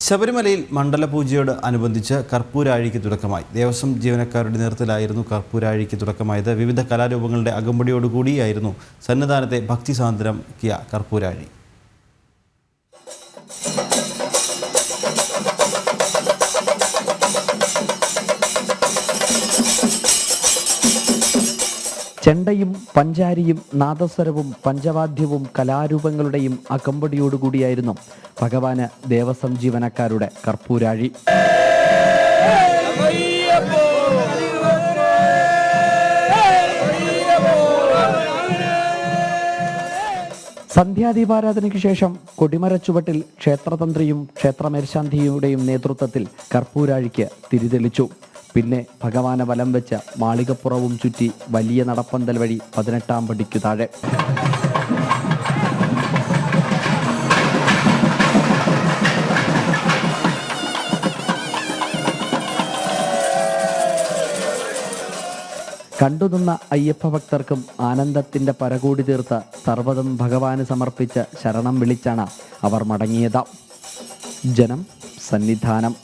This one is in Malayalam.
ശബരിമലയിൽ മണ്ഡലപൂജയോട് അനുബന്ധിച്ച് കർപ്പൂരാഴിക്ക് തുടക്കമായി. ദേവസ്വം ജീവനക്കാരുടെ നേതൃത്വത്തിലായിരുന്നു കർപ്പൂരാഴിക്ക് തുടക്കമായത്. വിവിധ കലാരൂപങ്ങളുടെ അകമ്പടിയോടുകൂടിയായിരുന്നു സന്നിധാനത്തെ ഭക്തിസാന്ദ്രമാക്കിയ കർപ്പൂരാഴി. ചെണ്ടയും പഞ്ചാരിയും നാദസ്വരവും പഞ്ചവാദ്യവും കലാരൂപങ്ങളുടെയും അകമ്പടിയോടുകൂടിയായിരുന്നു ഭഗവാന് ദേവസ്വം ജീവനക്കാരുടെ കർപ്പൂരാഴി. സന്ധ്യാദീപാരാധനയ്ക്ക് ശേഷം കൊടിമരച്ചുവട്ടിൽ ക്ഷേത്രതന്ത്രിയും ക്ഷേത്രമേൽശാന്തിയുടെയും നേതൃത്വത്തിൽ കർപ്പൂരാഴിക്ക് തിരിതെളിച്ചു. പിന്നെ ഭഗവാനെ വലം വെച്ച് മാളികപ്പുറവും ചുറ്റി വലിയ നടപ്പന്തൽ വഴി 18-ാം പടിക്കു താഴെ. കണ്ടുനിന്ന അയ്യപ്പ ഭക്തർക്കും ആനന്ദത്തിൻ്റെ പരകൂടി തീർത്ത് സർവ്വതും ഭഗവാന് സമർപ്പിച്ച് ശരണം വിളിച്ചാണ് അവർ മടങ്ങിയത്. ജനം, സന്നിധാനം.